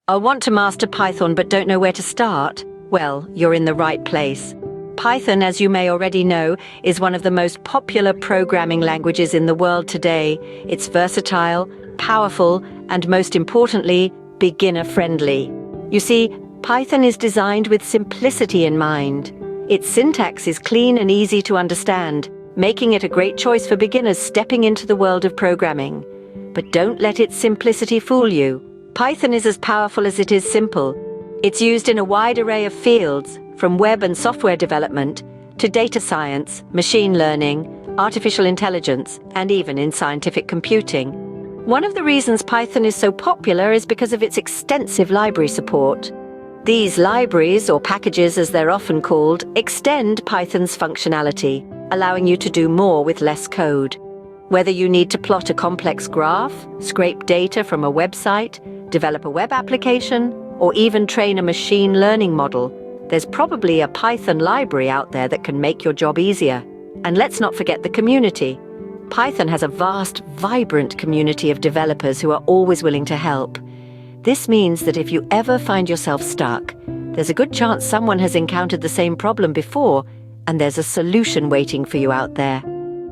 I want to master Python but don't know where to start? Well, you're in the right place. Python, as you may already know, is one of the most popular programming languages in the world today. It's versatile, powerful, and most importantly, beginner-friendly. You see, Python is designed with simplicity in mind. Its syntax is clean and easy to understand, making it a great choice for beginners stepping into the world of programming. But don't let its simplicity fool you. Python is as powerful as it is simple. It's used in a wide array of fields, from web and software development to data science, machine learning, artificial intelligence, and even in scientific computing. One of the reasons Python is so popular is because of its extensive library support. These libraries, or packages as they're often called, extend Python's functionality, allowing you to do more with less code. Whether you need to plot a complex graph, scrape data from a website, develop a web application, or even train a machine learning model, there's probably a Python library out there that can make your job easier. And let's not forget the community. Python has a vast, vibrant community of developers who are always willing to help. This means that if you ever find yourself stuck, there's a good chance someone has encountered the same problem before, and there's a solution waiting for you out there.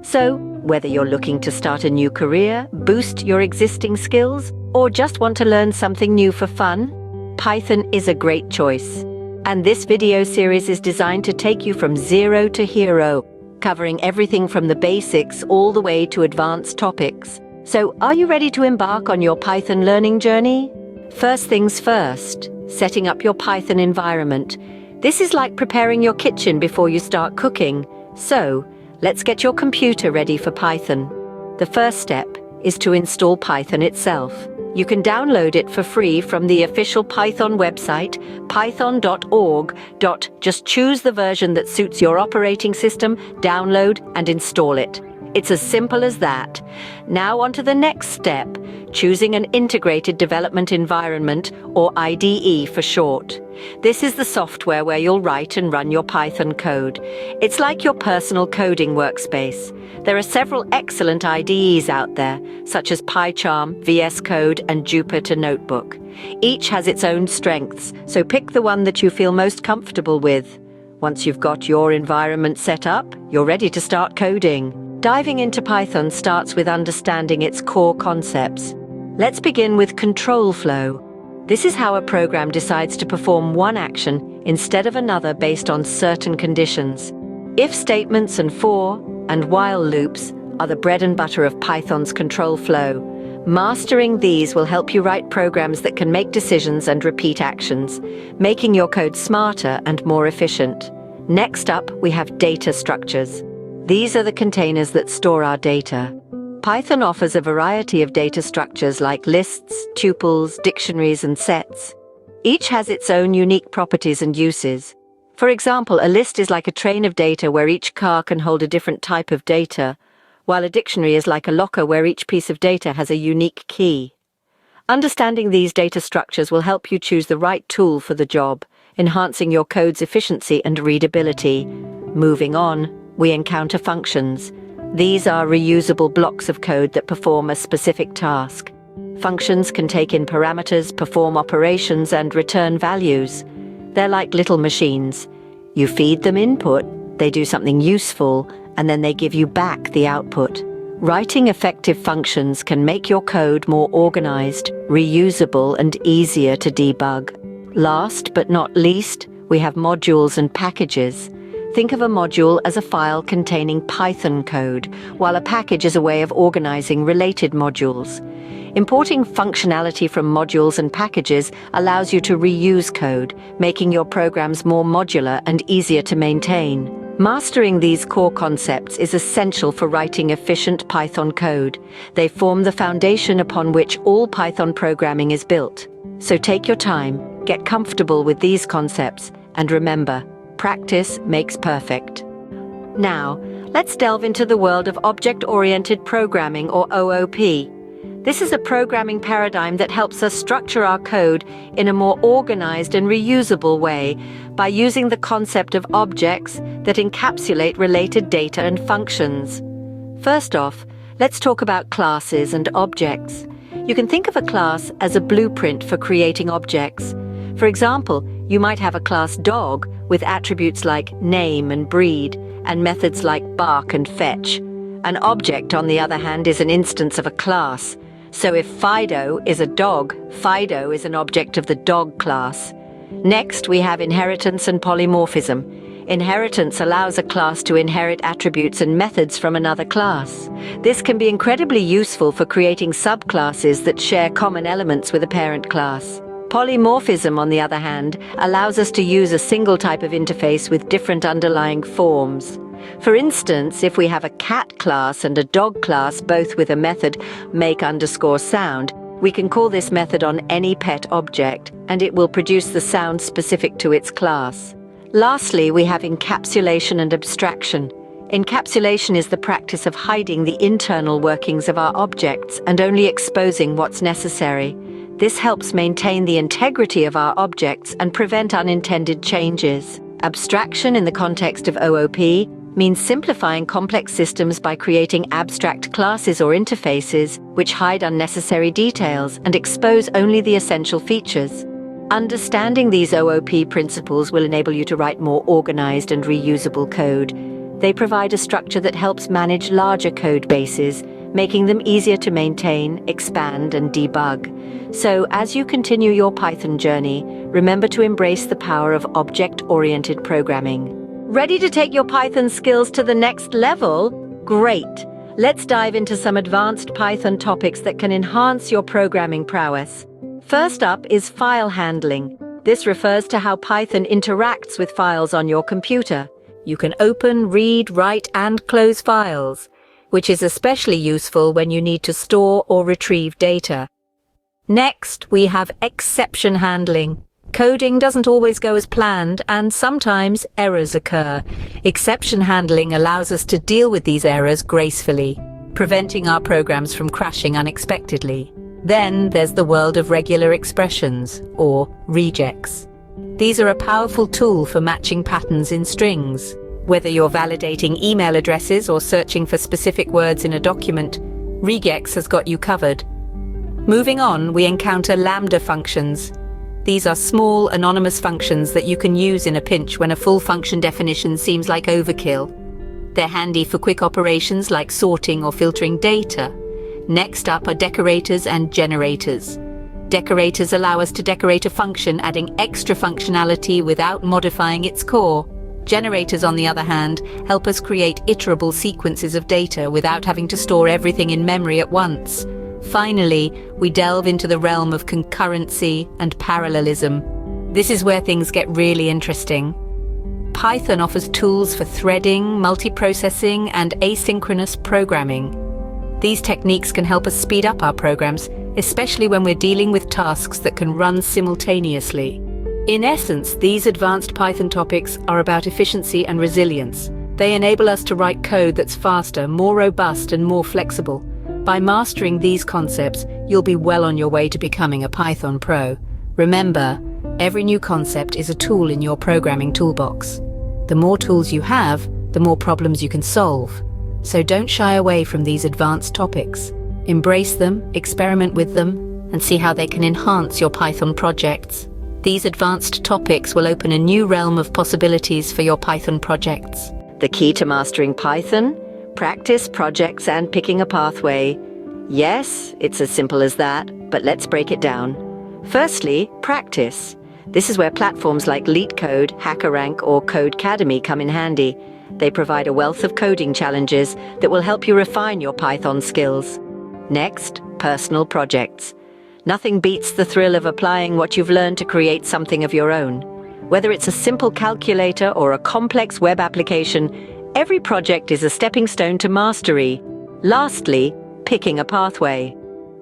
So, whether you're looking to start a new career, boost your existing skills, or just want to learn something new for fun, Python is a great choice. And this video series is designed to take you from zero to hero, covering everything from the basics all the way to advanced topics. So, are you ready to embark on your Python learning journey? First things first, setting up your Python environment. This is like preparing your kitchen before you start cooking. So, let's get your computer ready for Python. The first step is to install Python itself. You can download it for free from the official Python website, python.org. Just choose the version that suits your operating system, download and install it. It's as simple as that. Now on to the next step, choosing an integrated development environment, or IDE for short. This is the software where you'll write and run your Python code. It's like your personal coding workspace. There are several excellent IDEs out there, such as PyCharm, VS Code, and Jupyter Notebook. Each has its own strengths, so pick the one that you feel most comfortable with. Once you've got your environment set up, you're ready to start coding. Diving into Python starts with understanding its core concepts. Let's begin with control flow. This is how a program decides to perform one action instead of another based on certain conditions. If statements and for and while loops are the bread and butter of Python's control flow. Mastering these will help you write programs that can make decisions and repeat actions, making your code smarter and more efficient. Next up, we have data structures. These are the containers that store our data. Python offers a variety of data structures like lists, tuples, dictionaries, and sets. Each has its own unique properties and uses. For example, a list is like a train of data where each car can hold a different type of data, while a dictionary is like a locker where each piece of data has a unique key. Understanding these data structures will help you choose the right tool for the job, enhancing your code's efficiency and readability. Moving on, we encounter functions. These are reusable blocks of code that perform a specific task. Functions can take in parameters, perform operations, and return values. They're like little machines. You feed them input, they do something useful, and then they give you back the output. Writing effective functions can make your code more organized, reusable, and easier to debug. Last but not least, we have modules and packages. Think of a module as a file containing Python code, while a package is a way of organizing related modules. Importing functionality from modules and packages allows you to reuse code, making your programs more modular and easier to maintain. Mastering these core concepts is essential for writing efficient Python code. They form the foundation upon which all Python programming is built. So take your time, get comfortable with these concepts, and remember, practice makes perfect. Now, let's delve into the world of object-oriented programming, or OOP. This is a programming paradigm that helps us structure our code in a more organized and reusable way by using the concept of objects that encapsulate related data and functions. First off, let's talk about classes and objects. You can think of a class as a blueprint for creating objects. For example, you might have a class dog with attributes like name and breed, and methods like bark and fetch. An object, on the other hand, is an instance of a class. So if Fido is a dog, Fido is an object of the dog class. Next, we have inheritance and polymorphism. Inheritance allows a class to inherit attributes and methods from another class. This can be incredibly useful for creating subclasses that share common elements with a parent class. Polymorphism, on the other hand, allows us to use a single type of interface with different underlying forms. For instance, if we have a cat class and a dog class, both with a method make_sound, we can call this method on any pet object, and it will produce the sound specific to its class. Lastly, we have encapsulation and abstraction. Encapsulation is the practice of hiding the internal workings of our objects and only exposing what's necessary. This helps maintain the integrity of our objects and prevent unintended changes. Abstraction in the context of OOP means simplifying complex systems by creating abstract classes or interfaces which hide unnecessary details and expose only the essential features. Understanding these OOP principles will enable you to write more organized and reusable code. They provide a structure that helps manage larger code bases, making them easier to maintain, expand, and debug. So, as you continue your Python journey, remember to embrace the power of object-oriented programming. Ready to take your Python skills to the next level? Great! Let's dive into some advanced Python topics that can enhance your programming prowess. First up is file handling. This refers to how Python interacts with files on your computer. You can open, read, write, and close files, which is especially useful when you need to store or retrieve data. Next, we have exception handling. Coding doesn't always go as planned, and sometimes errors occur. Exception handling allows us to deal with these errors gracefully, preventing our programs from crashing unexpectedly. Then there's the world of regular expressions, or regex. These are a powerful tool for matching patterns in strings. Whether you're validating email addresses or searching for specific words in a document, regex has got you covered. Moving on, we encounter Lambda functions. These are small, anonymous functions that you can use in a pinch when a full function definition seems like overkill. They're handy for quick operations like sorting or filtering data. Next up are decorators and generators. Decorators allow us to decorate a function, adding extra functionality without modifying its core. Generators, on the other hand, help us create iterable sequences of data without having to store everything in memory at once. Finally, we delve into the realm of concurrency and parallelism. This is where things get really interesting. Python offers tools for threading, multiprocessing, and asynchronous programming. These techniques can help us speed up our programs, especially when we're dealing with tasks that can run simultaneously. In essence, these advanced Python topics are about efficiency and resilience. They enable us to write code that's faster, more robust, and more flexible. By mastering these concepts, you'll be well on your way to becoming a Python pro. Remember, every new concept is a tool in your programming toolbox. The more tools you have, the more problems you can solve. So don't shy away from these advanced topics. Embrace them, experiment with them, and see how they can enhance your Python projects. These advanced topics will open a new realm of possibilities for your Python projects. The key to mastering Python? Practice, projects, and picking a pathway. Yes, it's as simple as that, but let's break it down. Firstly, practice. This is where platforms like LeetCode, HackerRank, or Codecademy come in handy. They provide a wealth of coding challenges that will help you refine your Python skills. Next, personal projects. Nothing beats the thrill of applying what you've learned to create something of your own. Whether it's a simple calculator or a complex web application, every project is a stepping stone to mastery. Lastly, picking a pathway.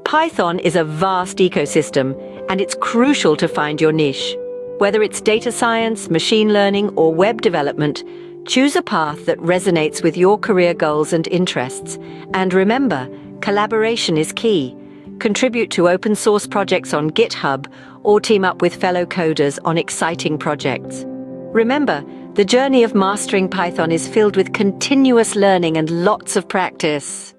Python is a vast ecosystem, and it's crucial to find your niche. Whether it's data science, machine learning, or web development, choose a path that resonates with your career goals and interests. And remember, collaboration is key. Contribute to open source projects on GitHub or team up with fellow coders on exciting projects. Remember, the journey of mastering Python is filled with continuous learning and lots of practice.